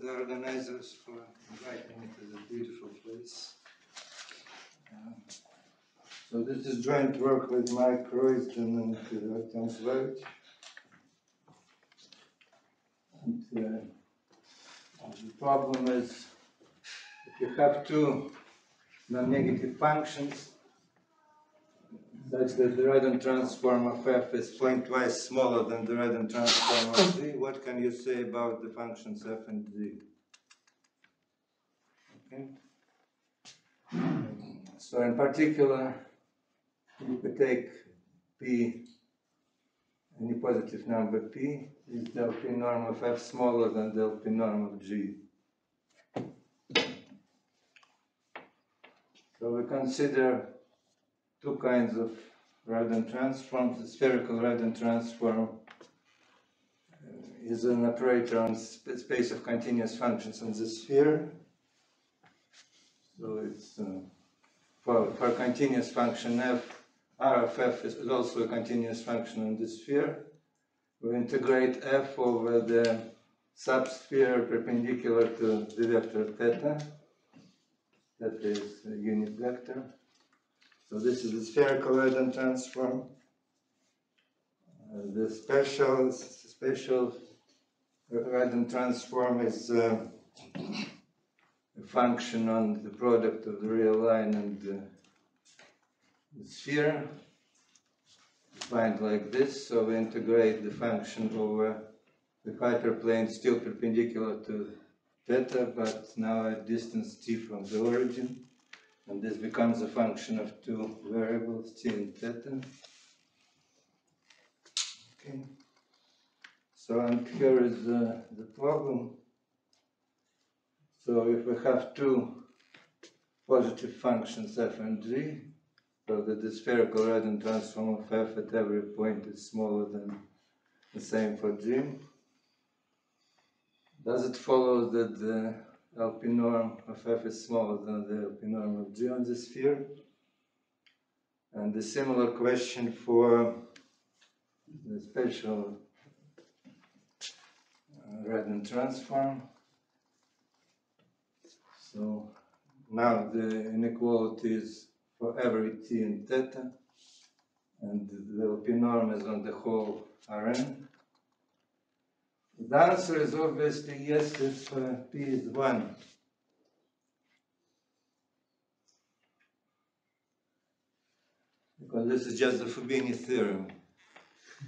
the organizers for inviting me to this beautiful place. So this is joint work with Mike Roysdon and Artem Zvavitch. And the problem is, if you have two non-negative functions, such that the Radon transform of f is pointwise smaller than the Radon transform of z, what can you say about the functions f and z? Okay. So in particular, you could take p, any positive number p, is del p norm of f smaller than del p norm of g. So we consider two kinds of Radon transforms. The spherical Radon transform is an operator on space of continuous functions on the sphere. So it's for continuous function f, r of f is also a continuous function on the sphere. We integrate f over the subsphere perpendicular to the vector theta. That is a unit vector. So this is the spherical Radon transform. The special Radon transform is a function on the product of the real line and the sphere, defined like this. So we integrate the function over the hyperplane still perpendicular to theta, but now at distance t from the origin. And this becomes a function of two variables, t and theta. Okay. So, and here is the problem. So if we have two positive functions f and g, so that the spherical Radon transform of f at every point is smaller than the same for g, does it follow that the LP norm of f is smaller than the LP norm of g on the sphere? And the similar question for the special Radon transform. So now the inequalities for every t and theta, and the LP norm is on the whole Rn. The answer is obviously yes if p is 1. Because this is just the Fubini theorem,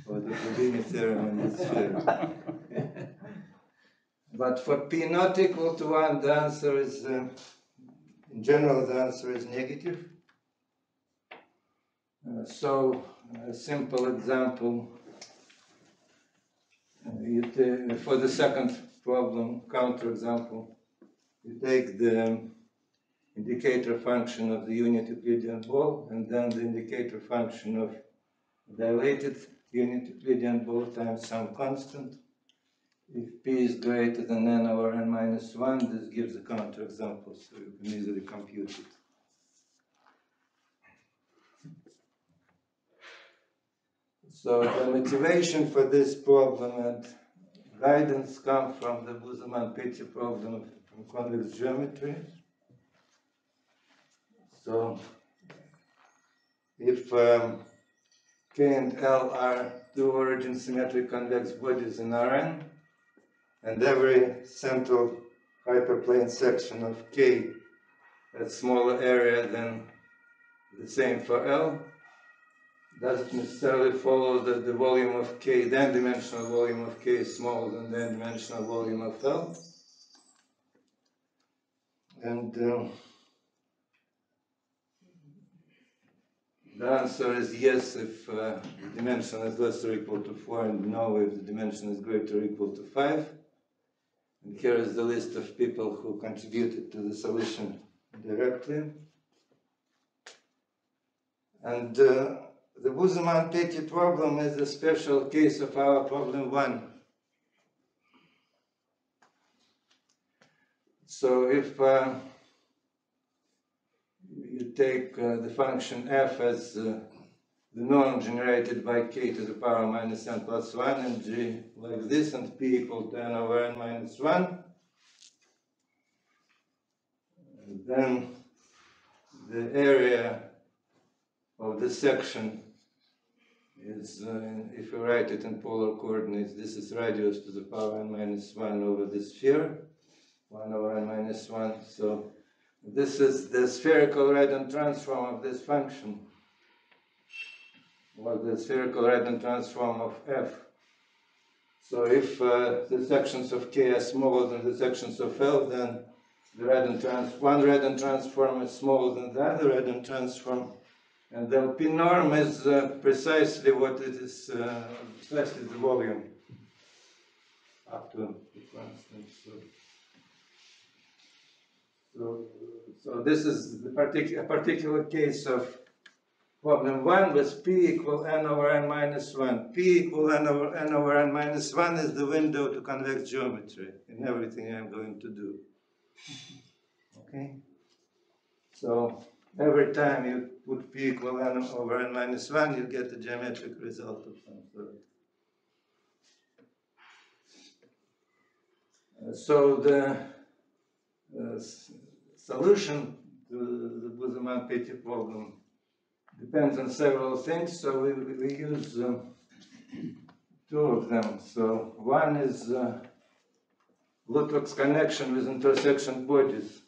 or the Fubini theorem in the sphere. But for p not equal to 1, the answer is, in general, the answer is negative. So, a simple example. For the second problem, counterexample, you take the indicator function of the unit Euclidean ball and then the indicator function of dilated unit Euclidean ball times some constant. If p is greater than n over n minus 1, this gives a counterexample, so you can easily compute it. So the motivation for this problem and guidance come from the Busemann-Petty problem from convex geometry. So if K and L are two origin symmetric convex bodies in Rn, and every central hyperplane section of K has smaller area than the same for L, does it necessarily follow that the volume of K, the n-dimensional volume of K, is smaller than the n-dimensional volume of L? And the answer is yes if the dimension is less or equal to 4, and no if the dimension is greater or equal to 5. And here is the list of people who contributed to the solution directly. And the Busemann-Petty problem is a special case of our problem 1. So if you take the function f as the norm generated by k to the power minus n plus 1 and g like this, and p equal to n over n minus 1, then the area of the section is, if you write it in polar coordinates, this is radius to the power n minus 1 over the sphere, 1 over n minus 1. So this is the spherical Radon transform of this function, or the spherical Radon transform of f. So if the sections of K are smaller than the sections of L, then the one Radon transform is smaller than the other Radon transform. And the LP norm is precisely what it is, precisely the volume up to the constant. So this is the particular case of problem 1 with P equal n over n minus 1. P equal n over n minus 1 is the window to convex geometry in everything I'm going to do. Okay? So every time you put P equal n over n minus 1, you get a geometric result of some sort. So the solution to the Busemann-Petty problem depends on several things, so we use two of them. So one is Lutwak's connection with intersection bodies.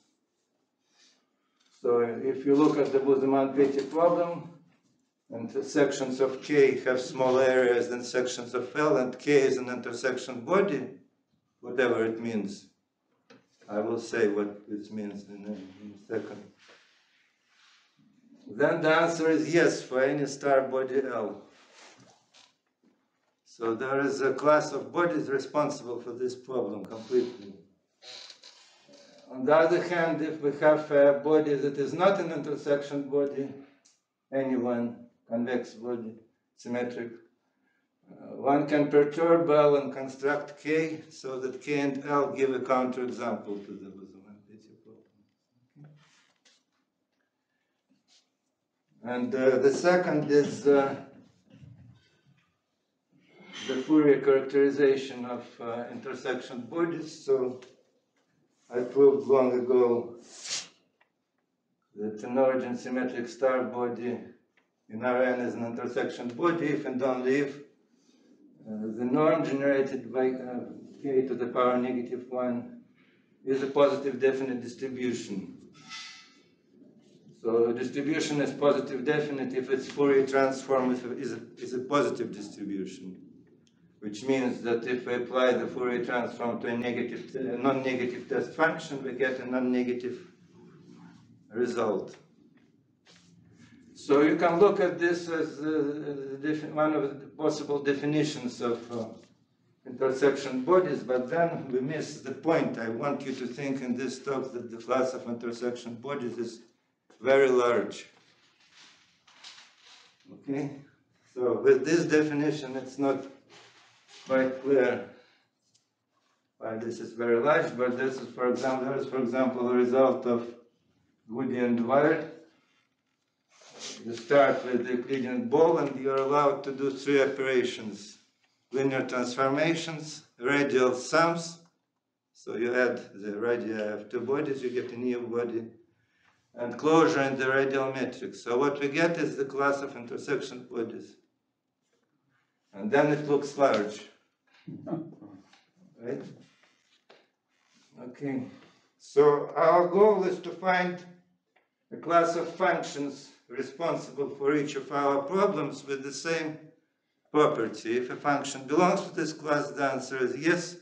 So if you look at the Busemann-Petty problem, and the sections of K have smaller areas than sections of L, and K is an intersection body, whatever it means. I will say what this means in a second. Then the answer is yes for any star body L. So there is a class of bodies responsible for this problem completely. On the other hand, if we have a body that is not an intersection body, any one, convex body, symmetric, one can perturb L and construct K so that K and L give a counterexample to the Busemann-Petty problem. Okay. And the second is the Fourier characterization of intersection bodies. So I proved long ago that an origin symmetric star body in Rn is an intersection body if and only if the norm generated by k to the power negative 1 is a positive definite distribution. So a distribution is positive definite if its Fourier transform is a positive distribution, which means that if we apply the Fourier transform to a non-negative test function, we get a non-negative result. So you can look at this as one of the possible definitions of intersection bodies, but then we miss the point. I want you to think in this talk that the class of intersection bodies is very large. Okay? So with this definition, it's not quite clear why this is very large, but this is, for example, a result of Woody and Dwyer. You start with the Euclidean ball and you're allowed to do three operations: linear transformations, radial sums, so you add the radii of two bodies, you get a new body, and closure in the radial matrix. So what we get is the class of intersection bodies. And then it looks large. Right? Okay. So our goal is to find a class of functions responsible for each of our problems with the same property. If a function belongs to this class, the answer is yes.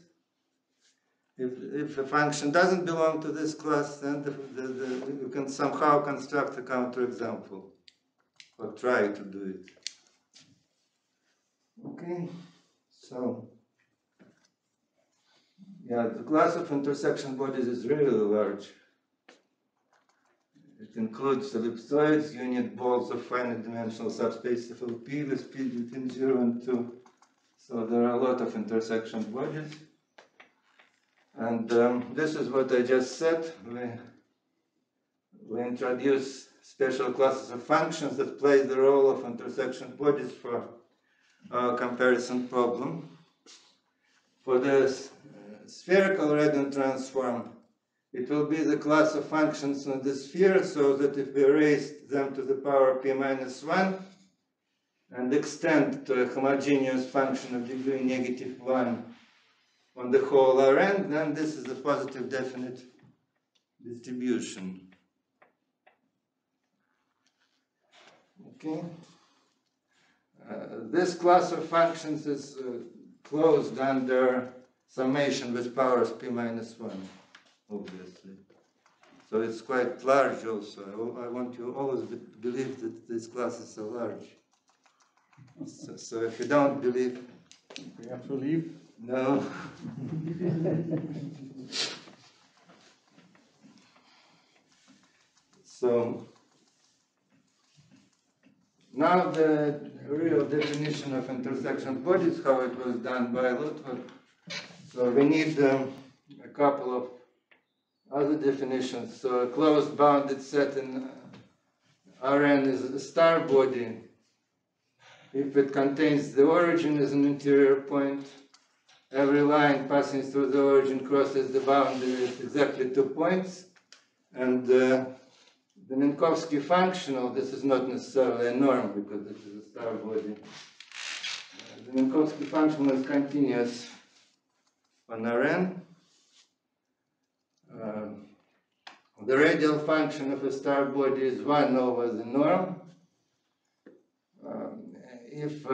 If a function doesn't belong to this class, then you can somehow construct a counterexample, or try to do it. Okay, so yeah, the class of intersection bodies is really large. It includes ellipsoids, unit balls of finite dimensional subspace of LP with speed between 0 and 2. So there are a lot of intersection bodies. And this is what I just said. We introduce special classes of functions that play the role of intersection bodies for our comparison problem. For the spherical Radon transform, it will be the class of functions on the sphere, so that if we raise them to the power p minus 1 and extend to a homogeneous function of degree -1 on the whole Rn, then this is a positive definite distribution. Okay. This class of functions is closed under summation with powers p minus 1, obviously. So it's quite large also. I want you always to believe that these classes are large. So if you don't believe... We have to leave? No. So now the real definition of intersection bodies, how it was done by Lutwak. So we need a couple of other definitions. So a closed bounded set in Rn is a star body if it contains the origin as an interior point. Every line passing through the origin crosses the boundary at exactly 2 points. And the Minkowski functional, this is not necessarily a norm because this is a star body. The Minkowski functional is continuous on Rn. The radial function of a star body is 1 over the norm. If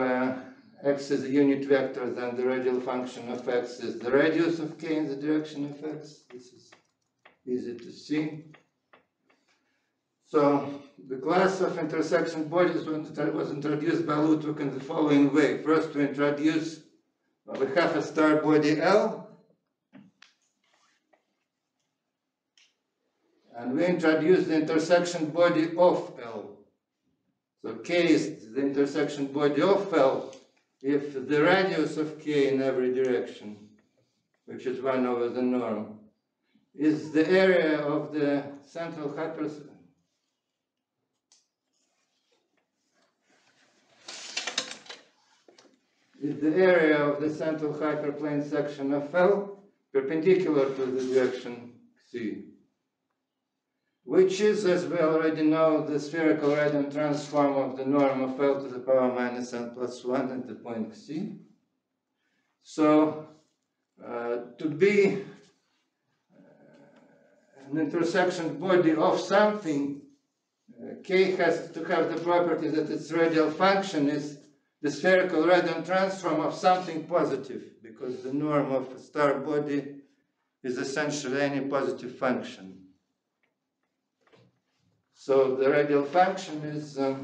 x is a unit vector, then the radial function of x is the radius of k in the direction of x. This is easy to see. So the class of intersection bodies was introduced by Lutwak in the following way. First, we introduce, we have a star body L, and we introduce the intersection body of L. So K is the intersection body of L if the radius of K in every direction, which is 1 over the norm, is the area of the central hyperplane. Is the area of the central hyperplane section of L perpendicular to the direction C, which is, as we already know, the spherical Radon transform of the norm of L to the power minus n plus 1 at the point C. So, to be an intersection body of something, K has to have the property that its radial function is the spherical Radon transform of something positive, because the norm of a star body is essentially any positive function. So the radial function is the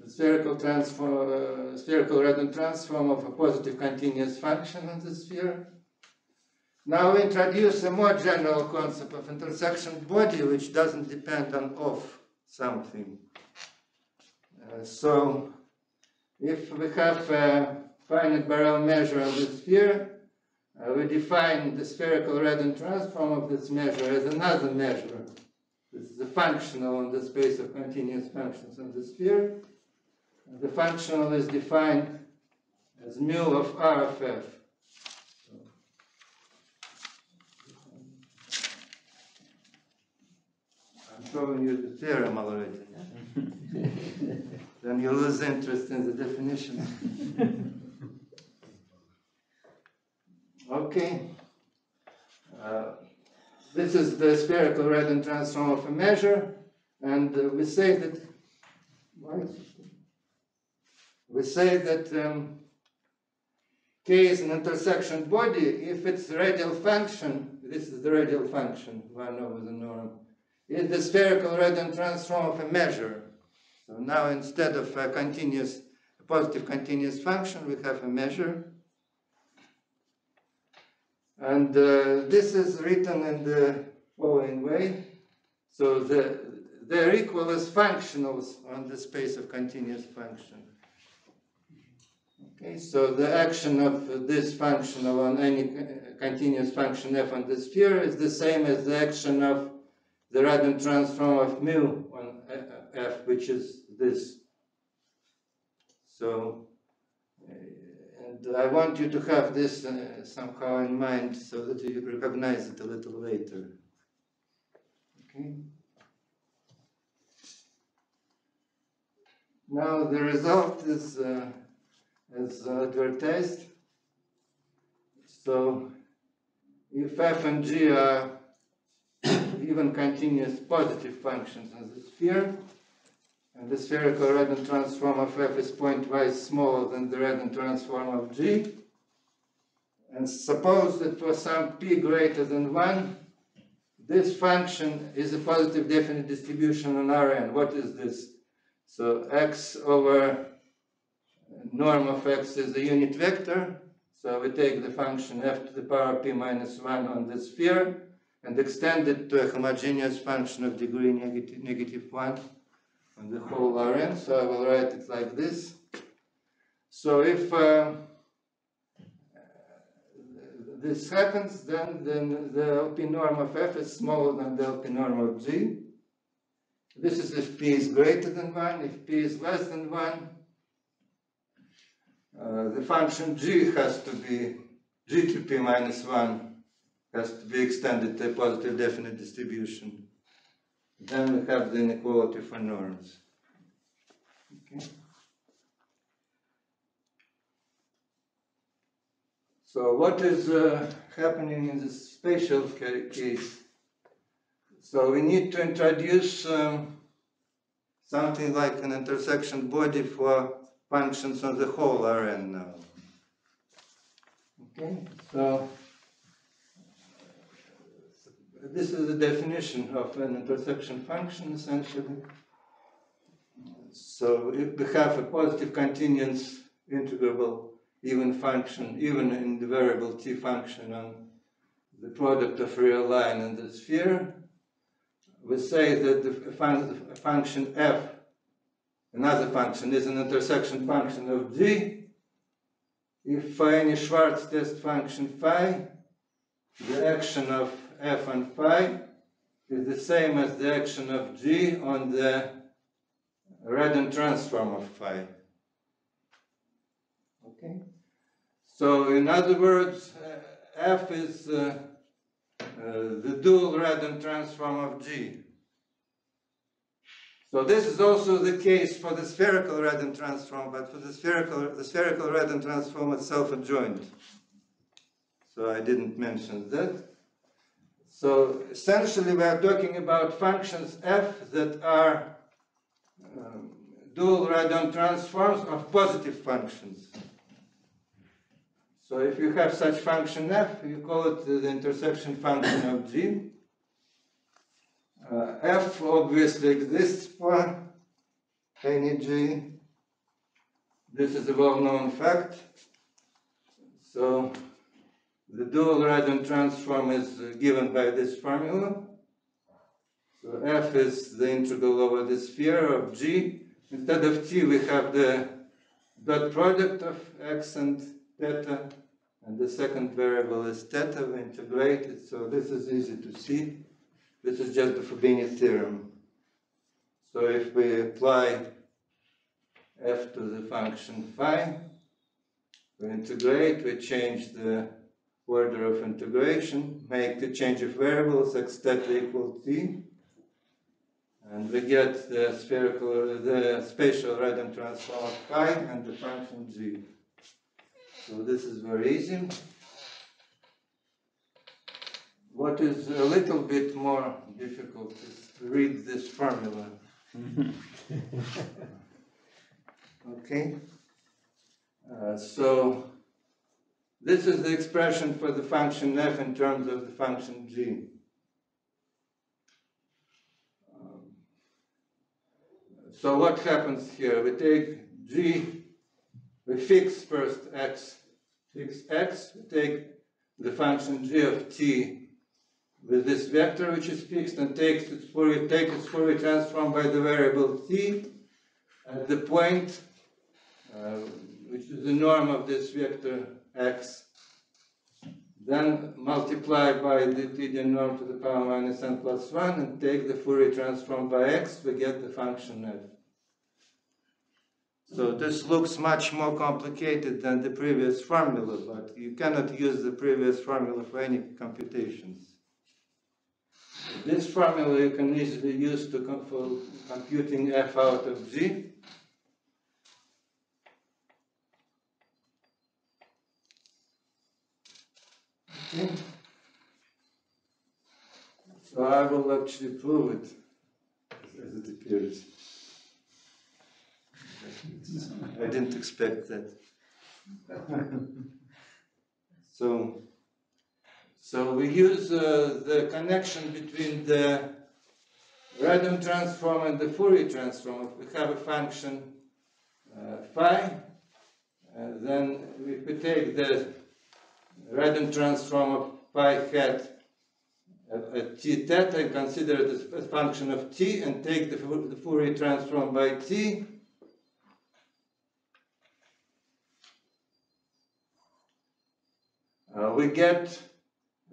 spherical Radon transform of a positive continuous function on the sphere. Now we introduce a more general concept of intersection body, which doesn't depend on of something. So if we have a finite barrel measure on the sphere, we define the spherical Radon transform of this measure as another measure. This is the functional on the space of continuous functions on the sphere. The functional is defined as mu of R of f. I'm showing you the theorem already. Then you lose interest in the definition. Okay. This is the spherical Radon transform of a measure, and we say that K is an intersection body if its radial function, this is the radial function, 1 over the norm, is the spherical Radon transform of a measure. So now instead of a positive continuous function, we have a measure. And this is written in the following way. So they're equal as functionals on the space of continuous function. Okay, so the action of this functional on any continuous function f on the sphere is the same as the action of the Radon transform of mu on f, which is this. So, and I want you to have this somehow in mind so that you recognize it a little later. Okay. Now the result is as advertised. So if f and g are even continuous positive functions in the sphere, and the spherical Radon transform of f is pointwise smaller than the Radon transform of g, and suppose that for some p greater than 1, this function is a positive definite distribution on Rn. What is this? So x over norm of x is a unit vector. So we take the function f to the power p minus 1 on the sphere and extend it to a homogeneous function of degree negative 1 on the whole Rn. So I will write it like this. So if this happens, then the LP norm of f is smaller than the LP norm of g. This is if p is greater than 1. If p is less than 1, the function g has to be, g to p minus 1 has to be extended to a positive definite distribution. Then we have the inequality for norms. Okay. So what is happening in this spatial case? So we need to introduce something like an intersection body for functions on the whole Rn now. Okay, so this is the definition of an intersection function, essentially. So if we have a positive continuous integrable even function, even in the variable t function on the product of real line and the sphere, we say that the function f, another function, is an intersection function of g if for any Schwarz test function phi, the action of f on phi is the same as the action of g on the Radon transform of phi. Okay? So in other words, f is the dual Radon transform of g. So this is also the case for the spherical Radon transform, but for the spherical Radon transform is self-adjoint. So I didn't mention that. So essentially we are talking about functions f that are dual Radon transforms of positive functions. So if you have such function f, you call it the intersection function of g. F obviously exists for any g. This is a well-known fact. So the dual Radon transform is given by this formula. So f is the integral over the sphere of g. Instead of t, we have the dot product of x and theta, and the second variable is theta. We integrate it, so this is easy to see. This is just the Fubini theorem. So if we apply f to the function phi, we integrate, we change the order of integration, make the change of variables x theta equal t, and we get the spatial Radon transform of phi and the function g. So this is very easy. What is a little bit more difficult is to read this formula. Okay? So this is the expression for the function f in terms of the function g. So what happens here? We take g, we fix first x, we take the function g of t with this vector which is fixed and take its Fourier transform by the variable t at the point which is the norm of this vector x. Then multiply by the Euclidean norm to the power minus n plus 1 and take the Fourier transform by x, we get the function f. So this looks much more complicated than the previous formula, but you cannot use the previous formula for any computations. This formula you can easily use for computing f out of g. Okay. So I will actually prove it as it appears. I didn't expect that. So we use the connection between the Radon transform and the Fourier transform. If we have a function phi, then if we take the Radon transform of phi hat at t theta and consider it as a function of t and take the Fourier transform by t, we get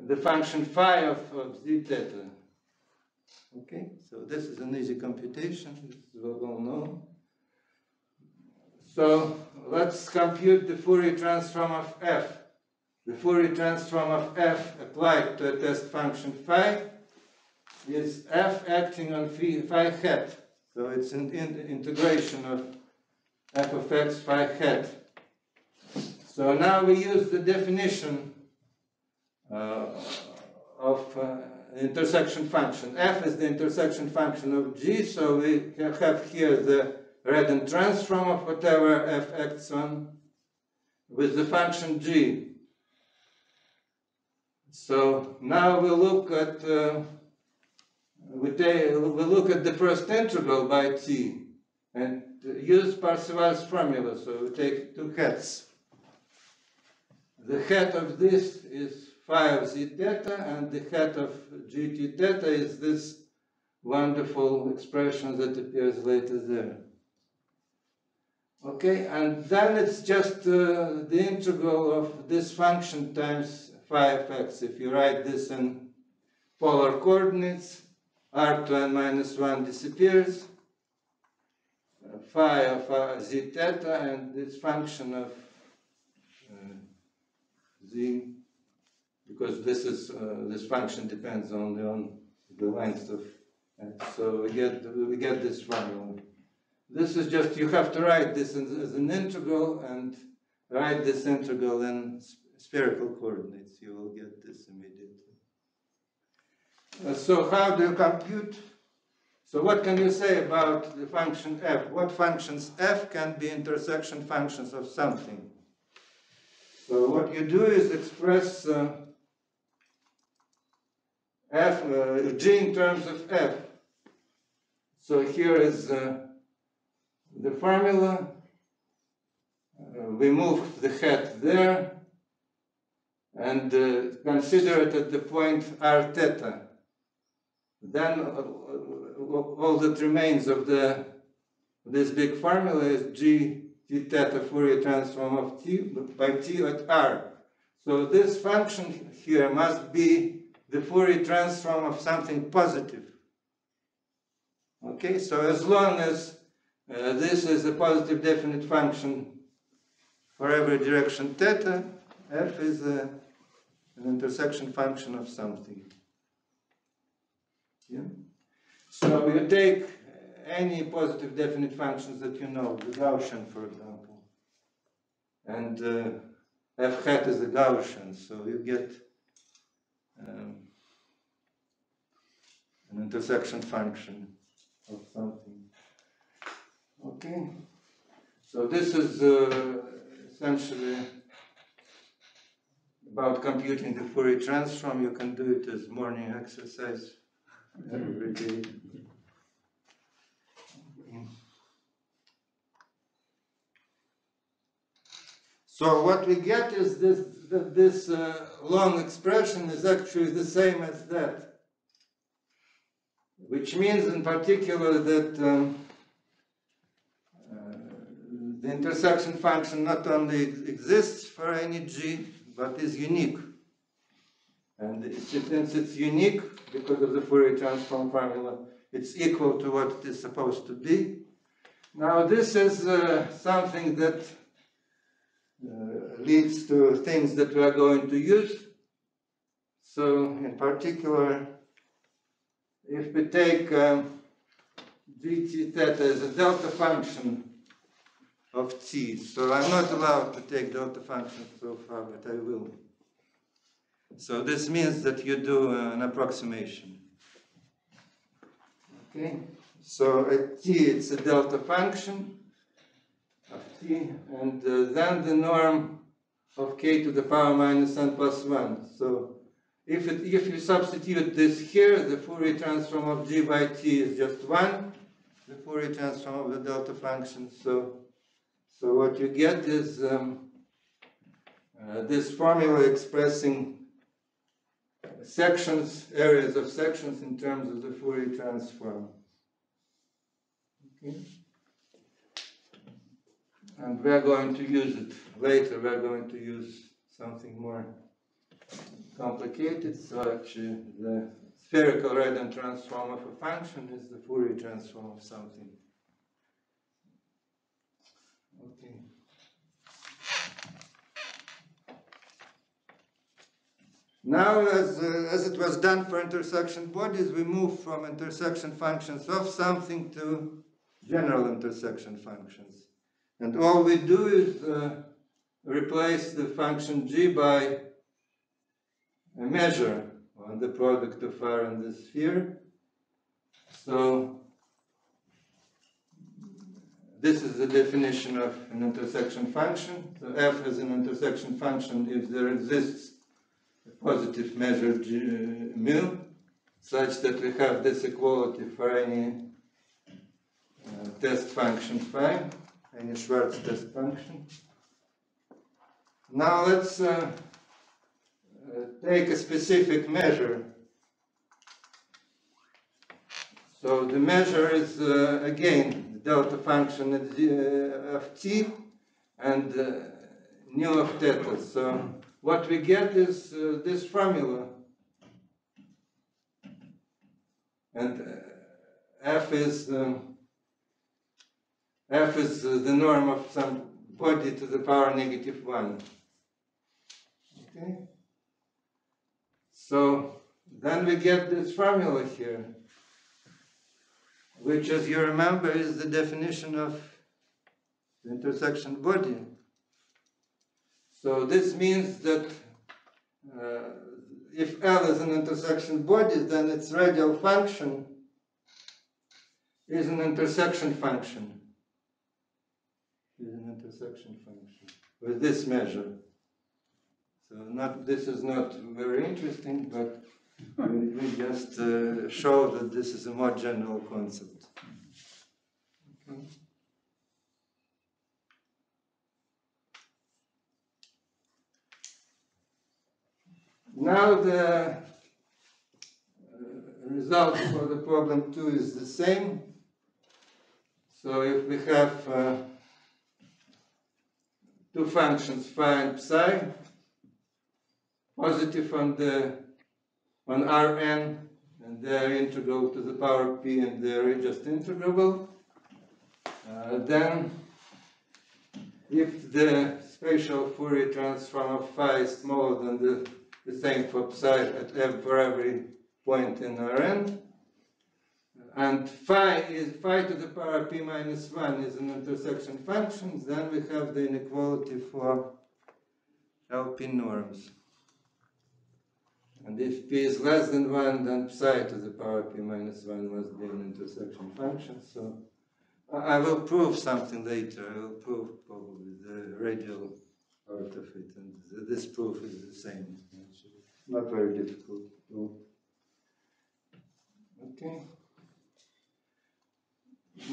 the function phi of z theta. Okay, so this is an easy computation, this is well known. So let's compute the Fourier transform of f. The Fourier transform of f applied to a test function phi is f acting on phi hat. So it's an integration of f of x phi hat. So now we use the definition of intersection function. F is the intersection function of g, so we have here the Radon transform of whatever f acts on with the function g. So now we look at we look at the first integral by t and use Parseval's formula. So we take two hats. The hat of this is phi of z theta, and the hat of gt theta is this wonderful expression that appears later there. Okay, and then it's just the integral of this function times phi of x. If you write this in polar coordinates, r2n minus 1 disappears, phi of z theta, and this function of z, because this function depends only on the length of x. So we get this formula. This is just, you have to write this as an integral and write this integral in spherical coordinates. You will get this immediately. So how do you compute? So what can you say about the function f? What functions f can be intersection functions of something? So what you do is express g in terms of f. So here is the formula. We move the hat there and consider it at the point r theta. Then all that remains of this big formula is g t theta Fourier transform of t by t at r. So this function here must be the Fourier transform of something positive. Okay, so as long as this is a positive definite function for every direction theta, f is an intersection function of something. Yeah? So you take any positive definite functions that you know, the Gaussian, for example, and f hat is a Gaussian, so you get an intersection function of something. Okay, so this is essentially about computing the Fourier transform. You can do it as morning exercise every day. So what we get is this long expression is actually the same as that, which means in particular that the intersection function not only exists for any g, but is unique. And since it's unique, because of the Fourier transform formula, it's equal to what it is supposed to be. Now this is something that leads to things that we are going to use. So in particular, if we take gt theta as a delta function of t, so I'm not allowed to take delta functions so far, but I will. So this means that you do an approximation. Okay, so at t it's a delta function of t, and then the norm of k to the power minus n plus 1. So if you substitute this here, the Fourier transform of g by t is just 1, the Fourier transform of the delta function. So what you get is this formula expressing sections, areas of sections in terms of the Fourier transform. Okay. And we're going to use it later. We're going to use something more complicated. So actually, the spherical Radon transform of a function is the Fourier transform of something. Okay. Now, as it was done for intersection bodies, we move from intersection functions of something to general intersection functions. And all we do is replace the function g by a measure on the product of R and the sphere. So this is the definition of an intersection function. So f is an intersection function if there exists a positive measure g, mu, such that we have this equality for any test function phi, any Schwarz test function. Now let's take a specific measure. So the measure is again the delta function of t and nu of theta. So what we get is this formula, and f is the norm of some body to the power negative 1. Okay. So then we get this formula here, which, as you remember, is the definition of the intersection body. So this means that if L is an intersection body, then its radial function is an intersection function. With this measure. So this is not very interesting, but we just show that this is a more general concept. Okay. Now the result for the problem 2 is the same. So if we have two functions phi and psi, positive on Rn, and they're integral to the power p, and they're just integrable, then if the spatial Fourier transform of phi is smaller than the same for psi for every point in Rn, and phi to the power p minus 1 is an intersection function, then we have the inequality for LP norms. And if p is less than 1, then psi to the power p minus 1 must be an intersection function. So I will prove something later. I will prove probably the radial part of it. And this proof is the same. It's not very difficult to prove. Okay.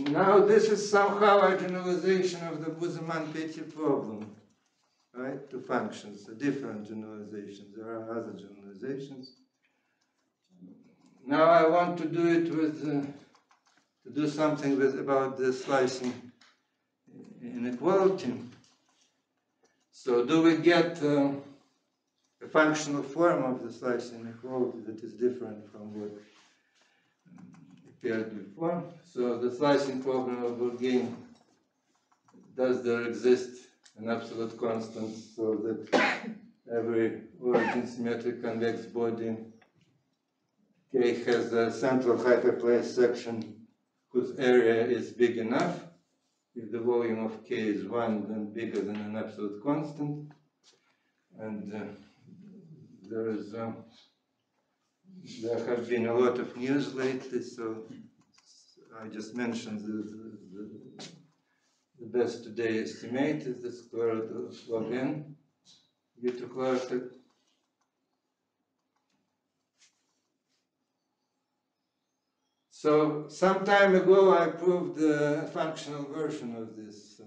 Now this is somehow a generalization of the Busemann-Petty problem, right? To functions, a different generalization. There are other generalizations. Now I want to do it with, to do something about the slicing inequality. So do we get a functional form of the slicing inequality that is different from what appeared before? So the slicing problem of Bourgain, does there exist an absolute constant so that every origin symmetric convex body K has a central hyperplane section whose area is big enough. If the volume of K is 1, then bigger than an absolute constant. And there have been a lot of news lately, so I just mentioned the best today estimate is the square root of log n due to Clark. So some time ago I proved the functional version of this.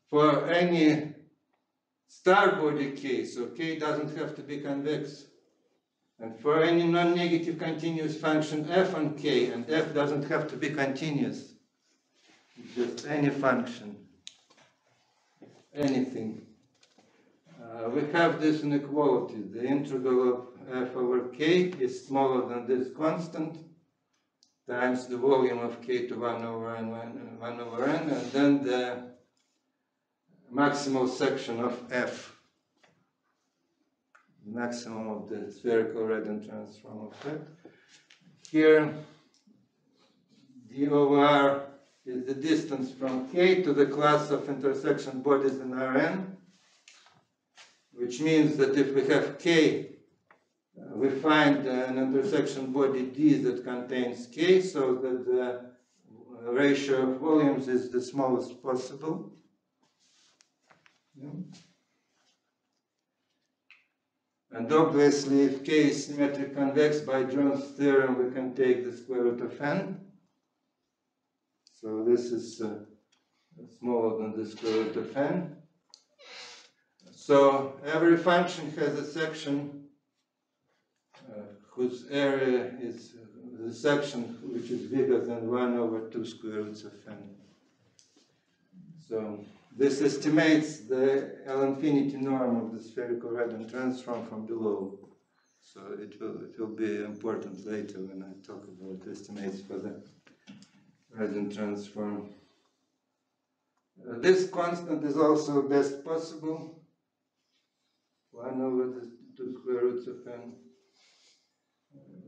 For any star body K, so K doesn't have to be convex. And for any non-negative continuous function f on K, and f doesn't have to be continuous, just any function, anything. We have this inequality. The integral of f over K is smaller than this constant times the volume of K to 1 over n, 1 over n, and then the maximal section of f. Maximum of the spherical Radon transform of F. Here, d over r is the distance from K to the class of intersection bodies in Rn, which means that if we have K, we find an intersection body D that contains K, so that the ratio of volumes is the smallest possible. Yeah. And obviously, if K is symmetric convex, by Jones' theorem, we can take the square root of n. So this is smaller than the square root of n. So every function has a section whose area is the section which is bigger than 1 over 2 square roots of n. So this estimates the L-infinity norm of the spherical Radon transform from below. So it will be important later when I talk about estimates for the Radon transform. This constant is also best possible. 1 over the 2 square roots of n.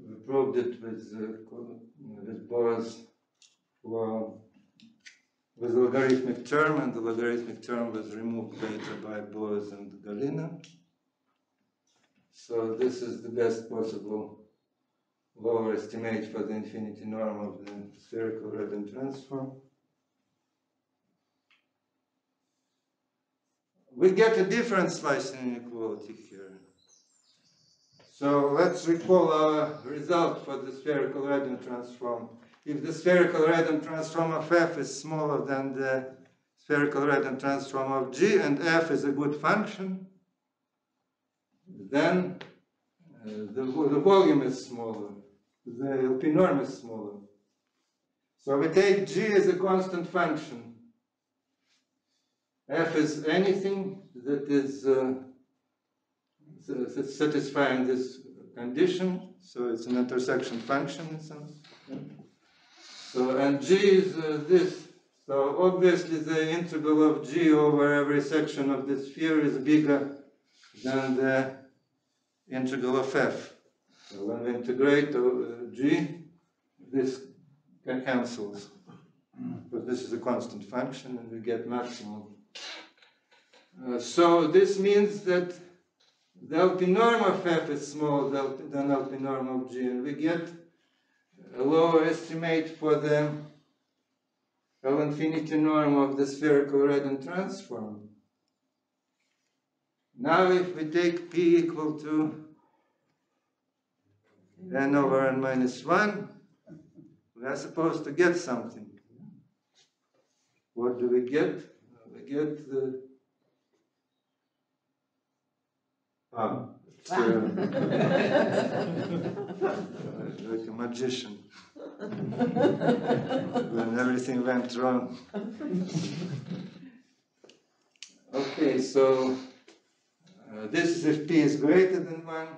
We proved it with Boas with logarithmic term, and the logarithmic term was removed later by Boas and Galina. So this is the best possible lower estimate for the infinity norm of the spherical Radon transform. We get a different slicing inequality here. So let's recall our result for the spherical Radon transform. If the spherical Radon transform of f is smaller than the spherical Radon transform of g, and f is a good function, then the volume is smaller, the LP norm is smaller. So we take g as a constant function. F is anything that is satisfying this condition, so it's an intersection function in some sense. So, and g is this. So obviously the integral of g over every section of the sphere is bigger than the integral of f. So when we integrate g, this cancels. But this is a constant function and we get maximum. So this means that the LP norm of f is smaller than LP norm of g, and we get a lower estimate for the L-infinity norm of the spherical Radon transform. Now if we take p equal to n over n minus 1, we are supposed to get something. What do we get? We get the it's like a magician when everything went wrong. Okay, so this is if p is greater than 1.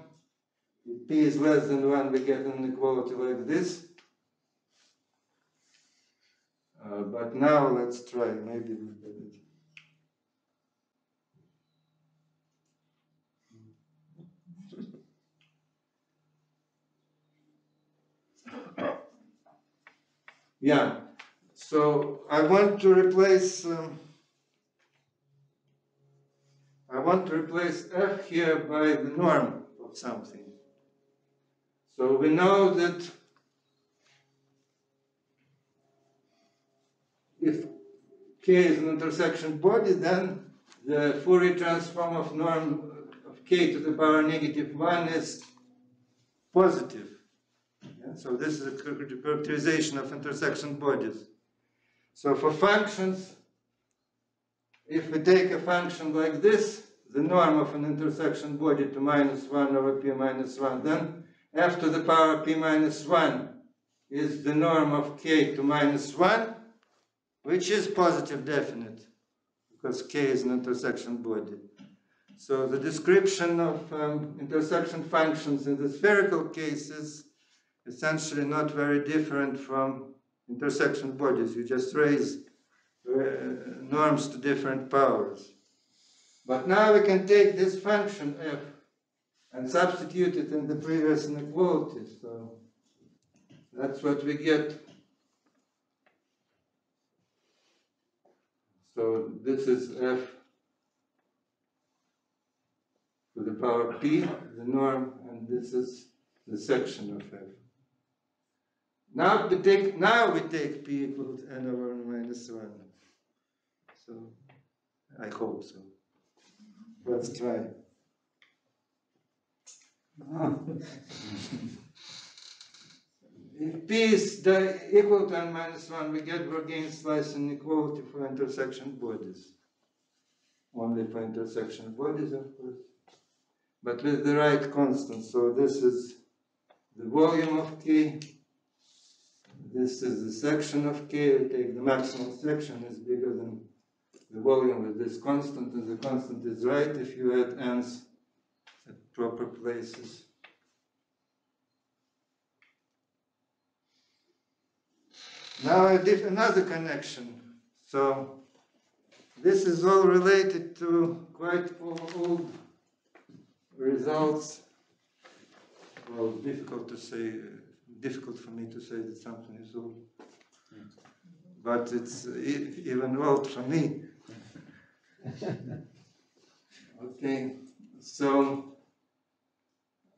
If p is less than 1, we get an inequality like this. But now let's try, maybe we get it. Yeah. So I want to replace f here by the norm of something. So we know that if K is an intersection body, then the Fourier transform of norm of K to the power -1 is positive. Yeah? So this is a characterization of intersection bodies. So for functions, if we take a function like this, the norm of an intersection body to -1 over p -1, then f to the power p -1 is the norm of k to -1, which is positive definite, because k is an intersection body. So the description of intersection functions in the spherical case is essentially not very different from intersection bodies. You just raise norms to different powers. But now we can take this function f and substitute it in the previous inequality. So that's what we get. So this is f to the power p, the norm, and this is the section of f. Now we take p equal to n over -1. So I hope so. Let's try. If p is equal to n -1, we get Vergain slice inequality for intersection bodies. Only for intersection bodies, of course. But with the right constant. So this is the volume of K. This is the section of K. We take the maximum section is bigger than the volume with this constant, and the constant is right if you add n's at proper places. Now I did another connection. So this is all related to quite old results. Well, difficult to say, difficult for me to say that something is old. But it's even old for me. Okay, so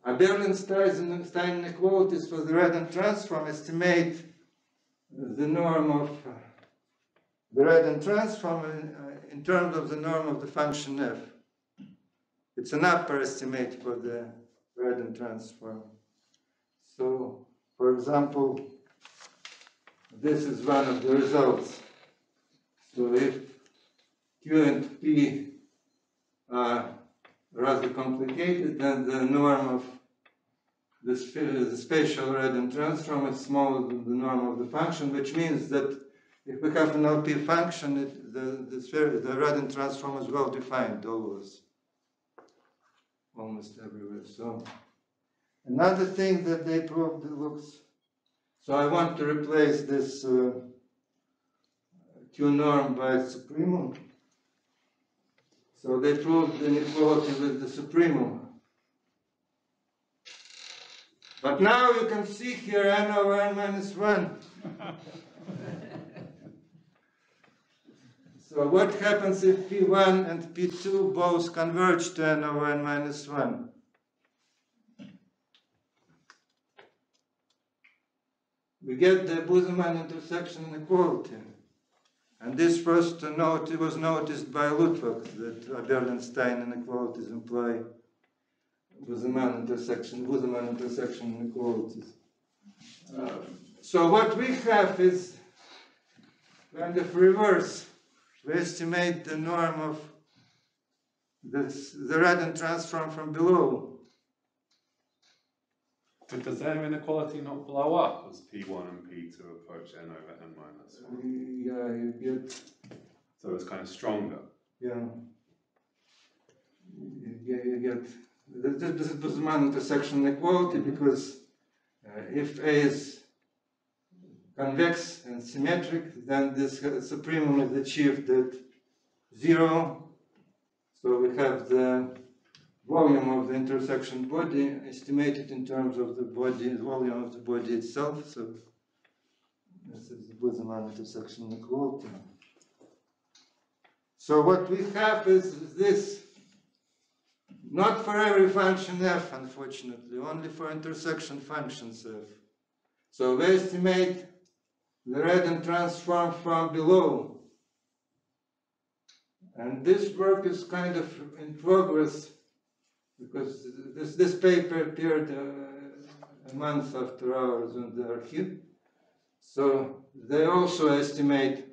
Oberlin-Stein inequalities for the Radon transform estimate the norm of the Radon transform in terms of the norm of the function f. It's an upper estimate for the Radon transform. So, for example, this is one of the results. So if Q and P are rather complicated, then the norm of the spatial Radon transform is smaller than the norm of the function, which means that if we have an LP function, the Radon transform is well defined always, almost everywhere. So another thing that they proved looks. So I want to replace this Q norm by supremum. So they proved the inequality with the supremum. But now you can see here n over n minus 1. So what happens if P1 and P2 both converge to n over n minus 1? We get the Busemann intersection inequality. And this was noticed by Lutwak, that Oberlin-Stein inequalities imply Busemann intersection inequalities. So what we have is kind of reverse. We estimate the norm of the Radon transform from below. But does that inequality not blow up as P1 and P2 approach n over n minus 1? Yeah, you get. So it's kind of stronger. Yeah. You get. This is Busemann intersection inequality because if A is convex and symmetric, then this supremum is achieved at 0. So we have the volume of the intersection body estimated in terms of the volume of the body itself. So This is the Busemann intersection inequality. So what we have is this, not for every function f, unfortunately, only for intersection functions f. So we estimate the Radon transform from below. And this work is kind of in progress because this paper appeared a month after ours in the archive. So they also estimate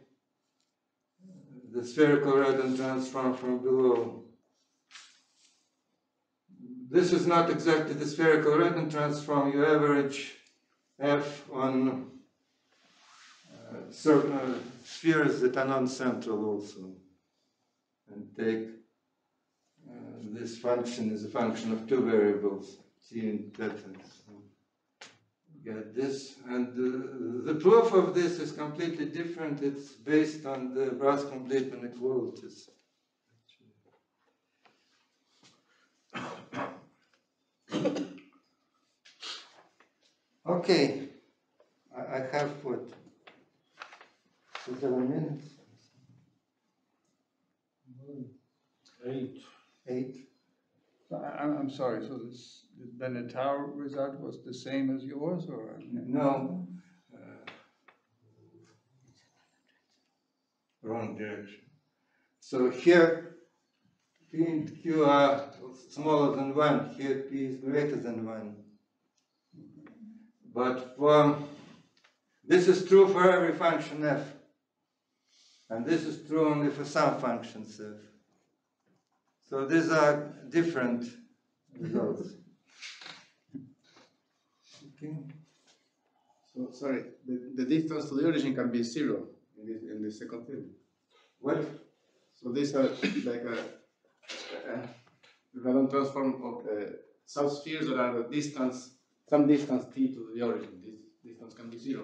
the spherical Radon transform from below. This is not exactly the spherical Radon transform. You average f on spheres that are non-central also, and take this function as a function of two variables, t and theta. So get this, and the proof of this is completely different. It's based on the Brass complete inequalities. Okay, I have what? 7 minutes? 8. I'm sorry, so this Bennettau result was the same as yours, or? No. Wrong direction. So here, P and Q are smaller than 1. Here, P is greater than 1. But this is true for every function f. And this is true only for some functions f. So these are different results. Okay. So, sorry, the distance to the origin can be 0 in the second theory. What? So these are like a Radon transform of subspheres that are distance, some distance t to the origin. This distance can be 0.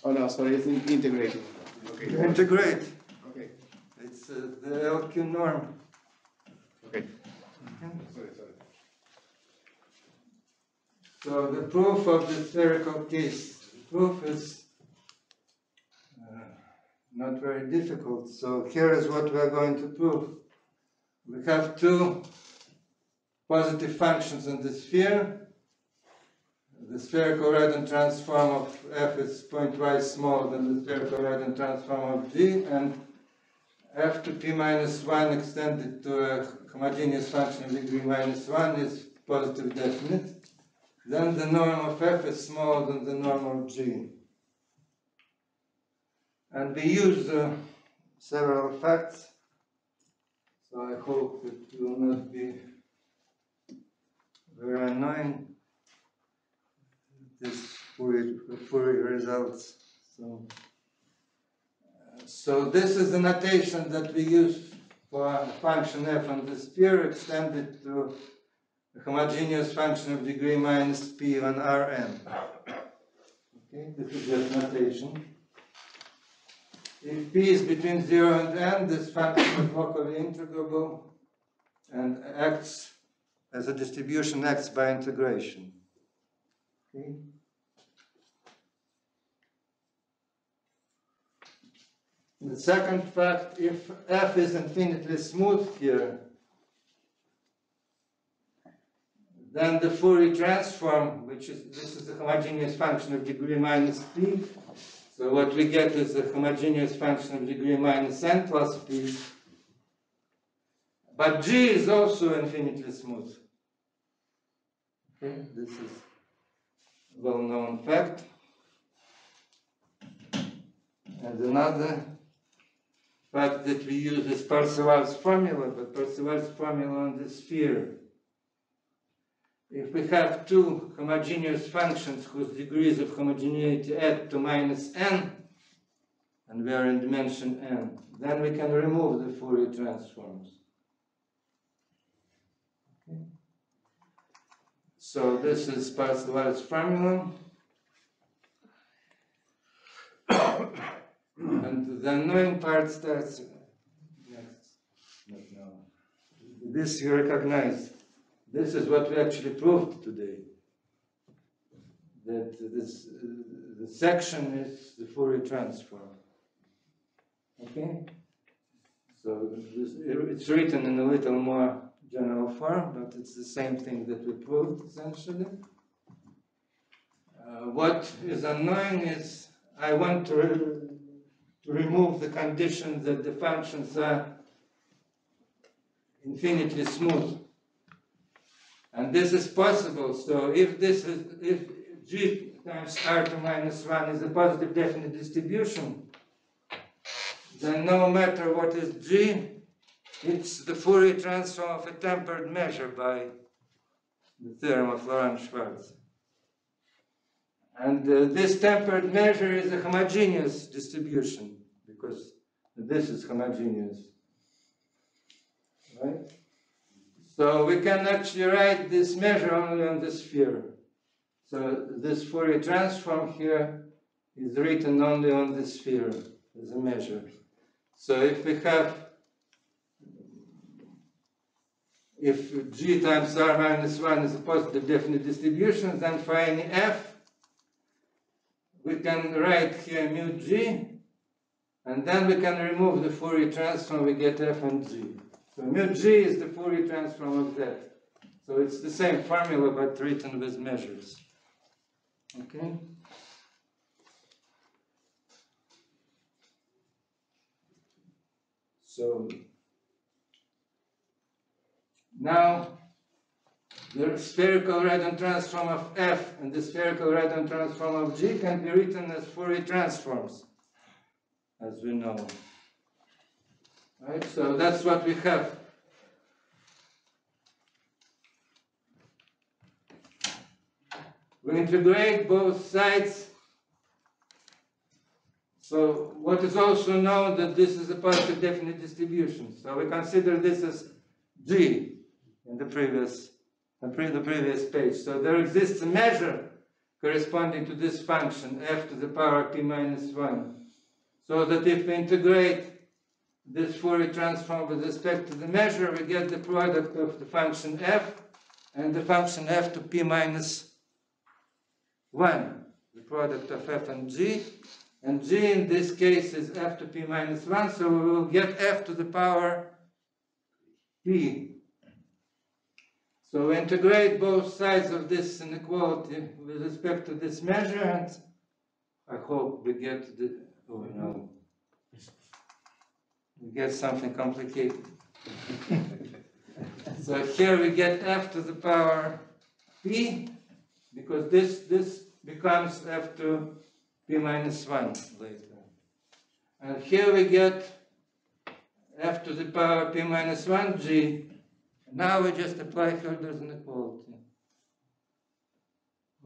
Oh no, sorry, it's integrating. Okay. Integrate. Okay. It's the LQ norm. Okay. Sorry. So the proof of the spherical case, the proof is not very difficult. So here is what we are going to prove. We have two positive functions in the sphere. The spherical Radon transform of f is pointwise smaller than the spherical Radon transform of g, and f to p minus 1 extended to a homogeneous function of degree minus 1 is positive definite. Then the norm of f is smaller than the norm of g. And we use several facts, so I hope it will not be very annoying, these Fourier results. So this is the notation that we use for a function f on the sphere extended to a homogeneous function of degree minus p on Rn. Okay, this is just notation. If p is between 0 and n, this function is locally integrable and acts as a distribution acts by integration. Okay. The second fact, if f is infinitely smooth here, then the Fourier transform, this is the homogeneous function of degree minus p. So what we get is a homogeneous function of degree minus n plus p. But g is also infinitely smooth. Okay, this is a well-known fact. And another fact that we use is Parseval's formula, but Parseval's formula on the sphere. If we have two homogeneous functions whose degrees of homogeneity add to minus n, and we are in dimension n, then we can remove the Fourier transforms. Okay. So this is Parseval's formula. And the annoying part starts next. Not now. This you recognize. This is what we actually proved today. That the section is the Fourier transform. Okay? So it's written in a little more general form, but it's the same thing that we proved, essentially. What is annoying is I want to remove the condition that the functions are infinitely smooth. And this is possible. So if G times R2 minus 1 is a positive definite distribution, then no matter what is G, it's the Fourier transform of a tempered measure by the theorem of Laurent-Schwarz. And this tempered measure is a homogeneous distribution, because this is homogeneous. Right? So we can actually write this measure only on the sphere. So this Fourier transform here is written only on the sphere as a measure. So if we have, if G times R minus 1 is a positive definite distribution, then for any F, we can write here mu G, and then we can remove the Fourier transform, we get F and G. So mu G is the Fourier transform of that. So it's the same formula, but written with measures. Okay? So now the spherical Radon transform of F and the spherical Radon transform of G can be written as Fourier transforms, as we know. Right? So that's what we have. We integrate both sides. So what is also known that this is a positive definite distribution. So we consider this as G in the previous page. So there exists a measure corresponding to this function f to the power p minus 1. So that if we integrate this Fourier transform with respect to the measure, we get the product of the function f and the function f to p minus 1, the product of f and g. And g in this case is f to p minus 1, so we will get f to the power p. So we integrate both sides of this inequality with respect to this measure, and I hope we get the, oh no, we get something complicated. So here we get f to the power p, because this becomes f to p minus 1 later. And here we get f to the power p minus 1 g. Now we just apply Hausdorff's inequality.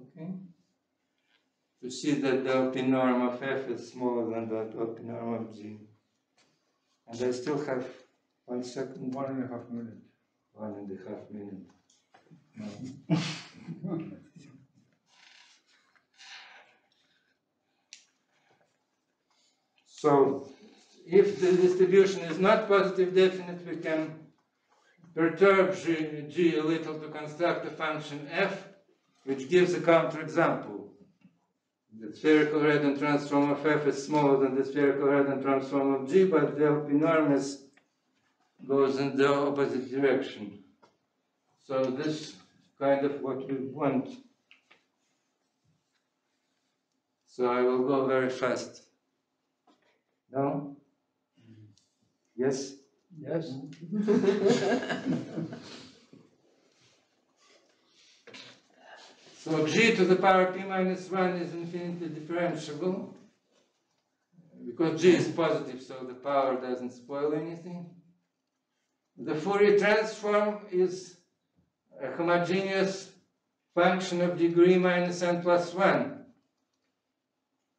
Okay? To see that the LP norm of f is smaller than the LP norm of g. And I still have 1 second. 1.5 minutes. 1.5 minutes. No. So, if the distribution is not positive definite, we can perturb G a little to construct a function f, which gives a counterexample. The spherical Radon transform of f is smaller than the spherical Radon transform of G, but the LP norm goes in the opposite direction. So this is kind of what we want. So I will go very fast. No? Yes? Yes. So g to the power p minus 1 is infinitely differentiable, because g is positive, so the power doesn't spoil anything. The Fourier transform is a homogeneous function of degree minus n plus 1,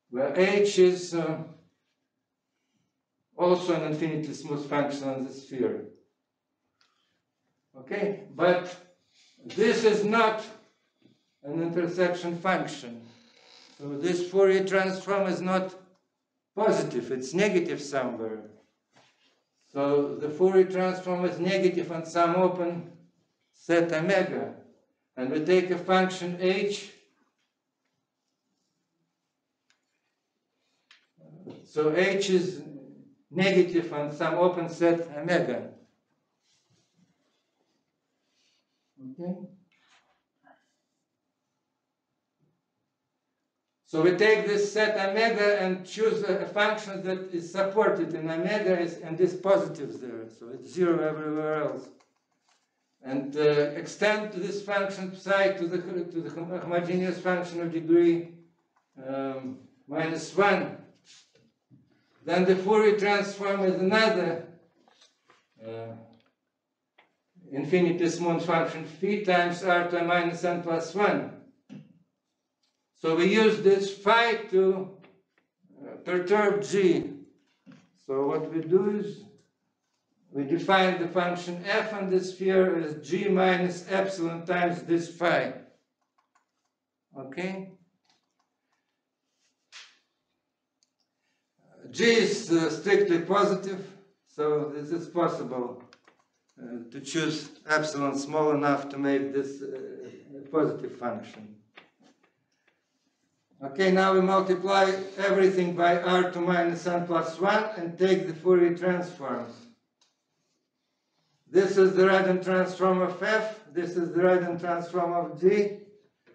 where h is also an infinitely smooth function on the sphere. Okay, but this is not an intersection function. So this Fourier transform is not positive, it's negative somewhere. So the Fourier transform is negative on some open set omega, and we take a function h. So h is negative on some open set omega. Okay? So we take this set omega and choose a function that is supported in omega and is positive there. So it's 0 everywhere else. And extend this function psi to the homogeneous function of degree -1. Then the Fourier transform is another infinitesimal function phi times r to minus n plus 1. So we use this phi to perturb g. So what we do is we define the function f on the sphere as g minus epsilon times this phi. Okay? G is strictly positive, so this is possible to choose epsilon small enough to make this a positive function. Okay, now we multiply everything by r to minus n plus 1 and take the Fourier transforms. This is the Radon transform of f, this is the Radon transform of g,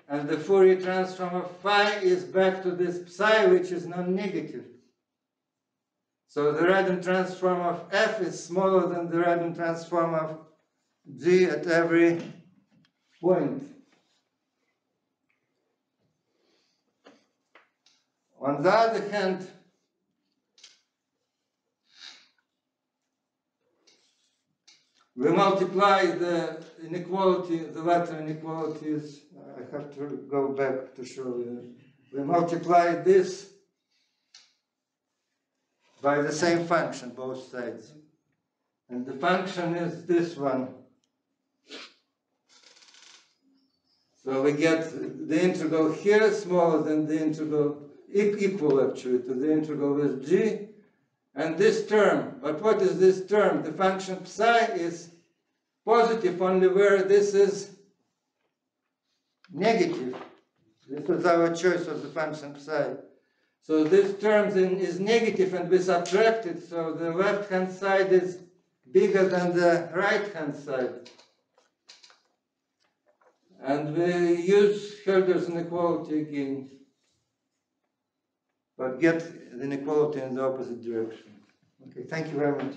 and the Fourier transform of phi is back to this psi, which is non-negative. So the Radon transform of f is smaller than the Radon transform of g at every point. On the other hand, we multiply the inequality, the latter inequalities. I have to go back to show you. We multiply this by the same function, both sides. And the function is this one. So we get the integral here smaller than the integral, equal actually to the integral with g. And this term, but what is this term? The function psi is positive only where this is negative. This is our choice of the function psi. So this term is negative and we subtract it, so the left-hand side is bigger than the right-hand side. And we use Hölder's inequality again, but get the inequality in the opposite direction. Okay, thank you very much.